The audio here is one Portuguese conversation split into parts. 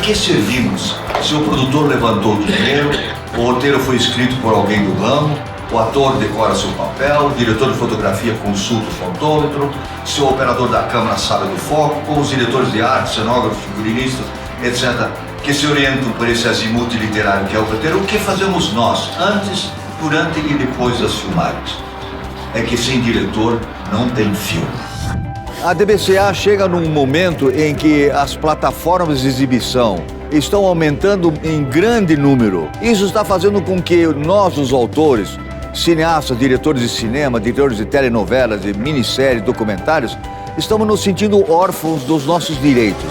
que servimos se o produtor levantou o dinheiro, o roteiro foi escrito por alguém do ramo, o ator decora seu papel, o diretor de fotografia consulta o fotômetro, se o operador da câmera sabe do foco, como os diretores de arte, cenógrafos, figurinistas, etc., que se orientam por esse azimuth literário que é o roteiro. O que fazemos nós, antes, durante e depois das filmagens? É que sem diretor não tem filme. A DBCA chega num momento em que as plataformas de exibição estão aumentando em grande número. Isso está fazendo com que nós, os autores, cineastas, diretores de cinema, diretores de telenovelas, de minisséries, documentários, estamos nos sentindo órfãos dos nossos direitos.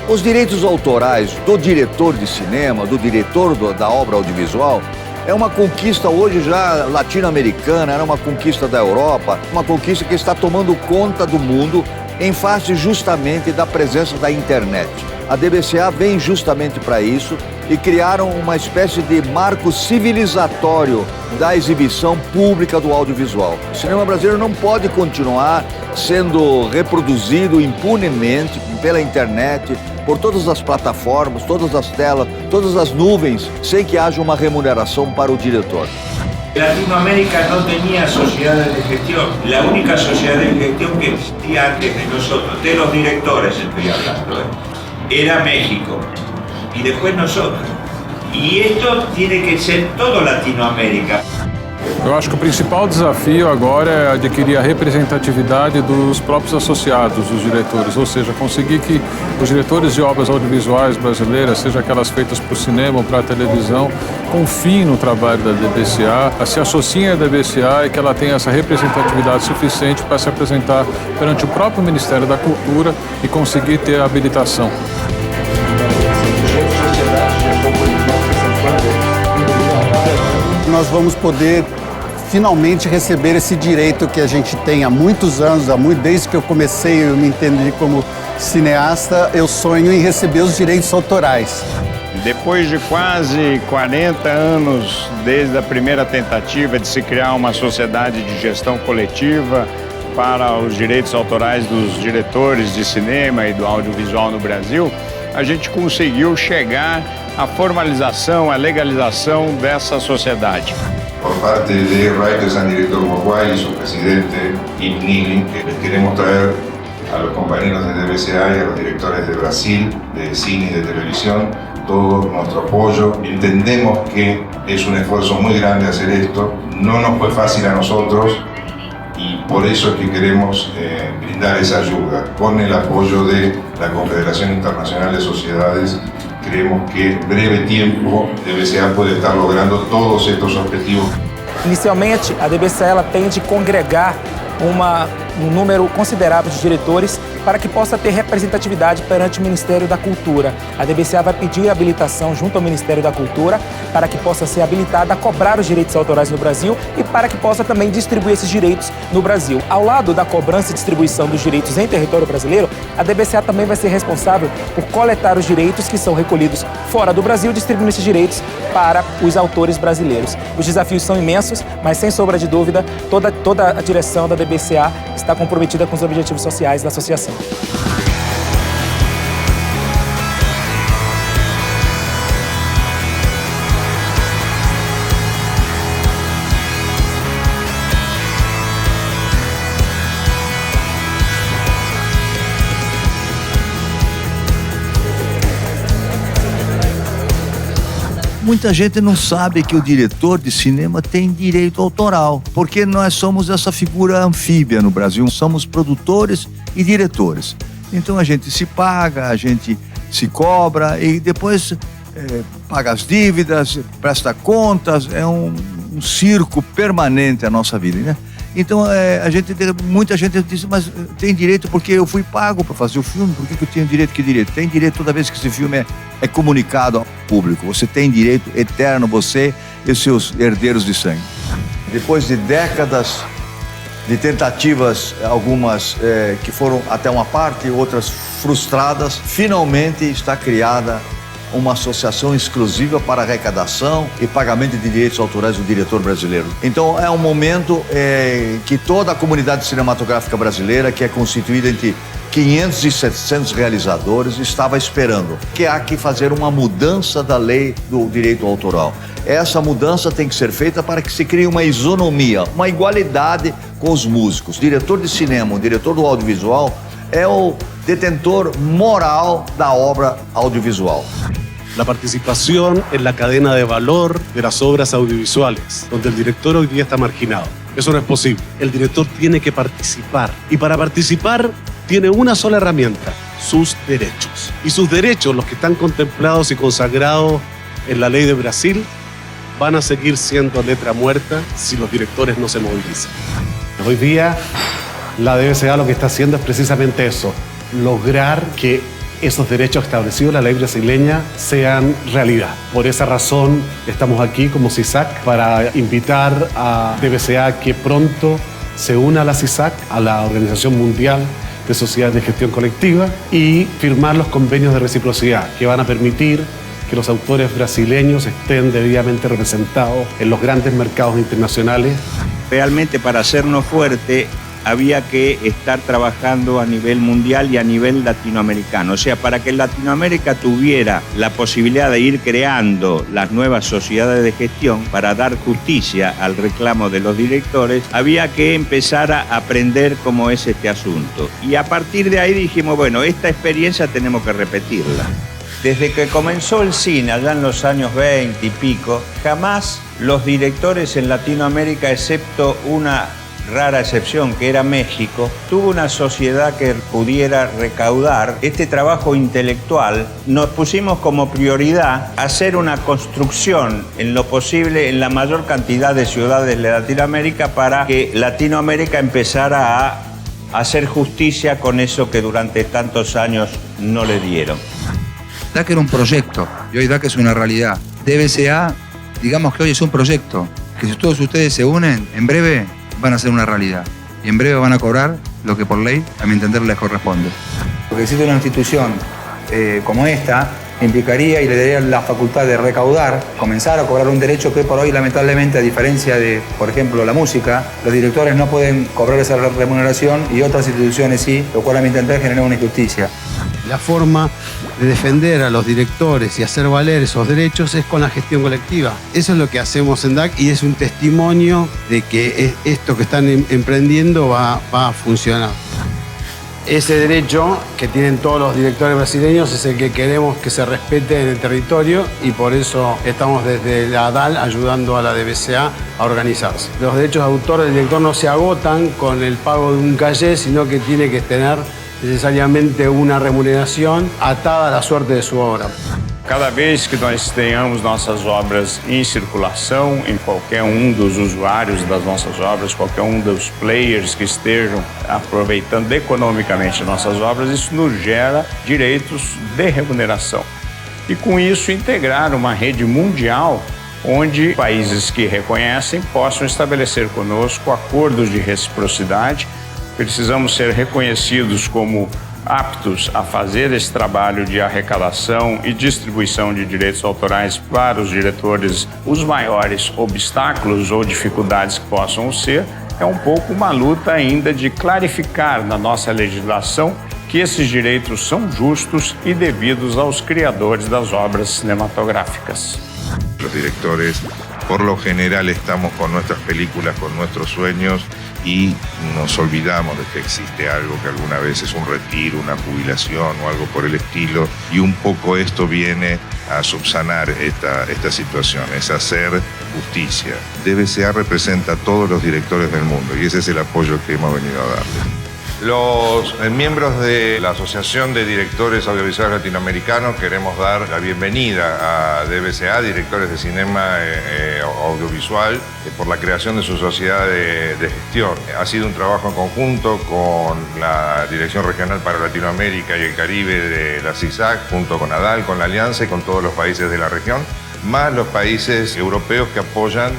Os direitos autorais do diretor de cinema, do diretor da obra audiovisual, é uma conquista hoje já latino-americana, era uma conquista da Europa, uma conquista que está tomando conta do mundo em face justamente da presença da internet. A DBCA vem justamente para isso e criaram uma espécie de marco civilizatório da exibição pública do audiovisual. O cinema brasileiro não pode continuar sendo reproduzido impunemente pela internet, por todas as plataformas, todas as telas, todas as nuvens, sem que haja uma remuneração para o diretor. Latinoamérica no tenía sociedades de gestión. La única sociedad de gestión que existía antes de nosotros, de los directores estoy hablando, era México y después nosotros. Y esto tiene que ser todo Latinoamérica. Eu acho que o principal desafio agora é adquirir a representatividade dos próprios associados, dos diretores, ou seja, conseguir que os diretores de obras audiovisuais brasileiras, seja aquelas feitas para o cinema ou para a televisão, confiem no trabalho da DBCA, se associem à DBCA e que ela tenha essa representatividade suficiente para se apresentar perante o próprio Ministério da Cultura e conseguir ter a habilitação. Nós vamos poder finalmente receber esse direito que a gente tem há muitos anos, desde que eu comecei, eu me entendi como cineasta, eu sonho em receber os direitos autorais. Depois de quase 40 anos, desde a primeira tentativa de se criar uma sociedade de gestão coletiva para os direitos autorais dos diretores de cinema e do audiovisual no Brasil, a gente conseguiu chegar à formalização, à legalização dessa sociedade. Por parte de Writers and Directors Uruguay y su presidente, Yves Nigli, que les queremos traer a los compañeros de DBCA y a los directores de Brasil, de cine y de televisión, todo nuestro apoyo. Entendemos que es un esfuerzo muy grande hacer esto, no nos fue fácil a nosotros y por eso es que queremos brindar esa ayuda. Con el apoyo de la Confederación Internacional de Sociedades, creemos que en breve tiempo a DBCA puede estar logrando todos estos objetivos. Inicialmente, a DBCA ela tem de congregar um número considerável de diretores para que possa ter representatividade perante o Ministério da Cultura. A DBCA vai pedir habilitação junto ao Ministério da Cultura para que possa ser habilitada a cobrar os direitos autorais no Brasil e para que possa também distribuir esses direitos no Brasil. Ao lado da cobrança e distribuição dos direitos em território brasileiro, a DBCA também vai ser responsável por coletar os direitos que são recolhidos fora do Brasil, distribuindo esses direitos para os autores brasileiros. Os desafios são imensos, mas sem sombra de dúvida, toda a direção da DBCA está comprometida com os objetivos sociais da associação. Muita gente não sabe que o diretor de cinema tem direito autoral, porque nós somos essa figura anfíbia no Brasil, somos produtores e diretores. Então a gente se paga, a gente se cobra e depois paga as dívidas, presta contas, é um circo permanente a nossa vida, né? Então muita gente diz, mas tem direito porque eu fui pago para fazer o filme, por que eu tenho direito? Que direito? Tem direito toda vez que esse filme é comunicado ao público. Você tem direito eterno, você e os seus herdeiros de sangue. Depois de décadas de tentativas, algumas que foram até uma parte, outras frustradas, finalmente está criada uma associação exclusiva para arrecadação e pagamento de direitos autorais do diretor brasileiro. Então é um momento que toda a comunidade cinematográfica brasileira, que é constituída entre 500 e 700 realizadores, estava esperando que há que fazer uma mudança da lei do direito autoral. Essa mudança tem que ser feita para que se crie uma isonomia, uma igualdade com os músicos. O diretor de cinema, o diretor do audiovisual é o detentor moral da obra audiovisual. La participación en la cadena de valor de las obras audiovisuales, donde el director hoy día está marginado. Eso no es posible. El director tiene que participar. Y para participar tiene una sola herramienta, sus derechos. Y sus derechos, los que están contemplados y consagrados en la ley de Brasil, van a seguir siendo letra muerta si los directores no se movilizan. Hoy día la DBCA lo que está haciendo es precisamente eso, lograr que esos derechos establecidos en la ley brasileña sean realidad. Por esa razón estamos aquí como CISAC para invitar a DBCA que pronto se una a la CISAC, a la Organización Mundial de Sociedades de Gestión Colectiva, y firmar los convenios de reciprocidad que van a permitir que los autores brasileños estén debidamente representados en los grandes mercados internacionales. Realmente para hacernos fuerte había que estar trabajando a nivel mundial y a nivel latinoamericano. O sea, para que Latinoamérica tuviera la posibilidad de ir creando las nuevas sociedades de gestión para dar justicia al reclamo de los directores, había que empezar a aprender cómo es este asunto. Y a partir de ahí dijimos, bueno, esta experiencia tenemos que repetirla. Desde que comenzó el cine, allá en los años 20 y pico, jamás los directores en Latinoamérica, excepto una rara excepción que era México, tuvo una sociedad que pudiera recaudar este trabajo intelectual. Nos pusimos como prioridad hacer una construcción en lo posible en la mayor cantidad de ciudades de Latinoamérica para que Latinoamérica empezara a hacer justicia con eso que durante tantos años no le dieron. DAC era un proyecto y hoy DAC es una realidad. DBCA, digamos que hoy es un proyecto, que si todos ustedes se unen, en breve van a ser una realidad. Y en breve van a cobrar lo que por ley, a mi entender, les corresponde. Porque existe una institución como esta, implicaría y le daría la facultad de recaudar, comenzar a cobrar un derecho que por hoy, lamentablemente, a diferencia de, por ejemplo, la música, los directores no pueden cobrar esa remuneración y otras instituciones sí, lo cual a mi entender genera una injusticia. La forma de defender a los directores y hacer valer esos derechos es con la gestión colectiva. Eso es lo que hacemos en DAC y es un testimonio de que esto que están emprendiendo va a funcionar. Ese derecho que tienen todos los directores brasileños es el que queremos que se respete en el territorio y por eso estamos desde la ADAL ayudando a la DBCA a organizarse. Los derechos de autor del director no se agotan con el pago de un caché, sino que tiene que tener necesariamente una remuneración atada a la suerte de su obra. Cada vez que nós tenhamos nossas obras em circulação, em qualquer dos usuários das nossas obras, qualquer dos players que estejam aproveitando economicamente nossas obras, isso nos gera direitos de remuneração. E com isso integrar uma rede mundial onde países que reconhecem possam estabelecer conosco acordos de reciprocidade. Precisamos ser reconhecidos como aptos a fazer esse trabalho de arrecadação e distribuição de direitos autorais para os diretores. Os maiores obstáculos ou dificuldades que possam ser é um pouco uma luta ainda de clarificar na nossa legislação que esses direitos são justos e devidos aos criadores das obras cinematográficas. Los directores, por lo general, estamos con nuestras películas, con nuestros sueños y nos olvidamos de que existe algo que alguna vez es un retiro, una jubilación o algo por el estilo, y un poco esto viene a subsanar esta situación, es hacer justicia. DBCA representa a todos los directores del mundo y ese es el apoyo que hemos venido a darle. Los miembros de la Asociación de Directores Audiovisuales Latinoamericanos queremos dar la bienvenida a DBCA, Directores de Cinema Audiovisual, por la creación de su sociedad de gestión. Ha sido un trabajo en conjunto con la Dirección Regional para Latinoamérica y el Caribe de la CISAC, junto con ADAL, con la Alianza y con todos los países de la región, más los países europeos que apoyan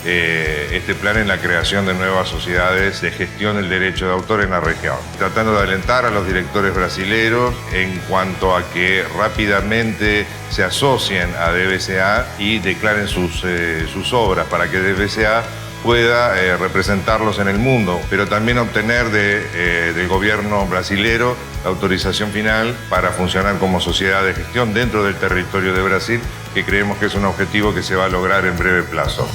este plan en la creación de nuevas sociedades de gestión del derecho de autor en la región, tratando de alentar a los directores brasileros en cuanto a que rápidamente se asocien a DBCA y declaren sus obras para que DBCA pueda representarlos en el mundo, pero también obtener del gobierno brasilero la autorización final para funcionar como sociedad de gestión dentro del territorio de Brasil, que creemos que es un objetivo que se va a lograr en breve plazo.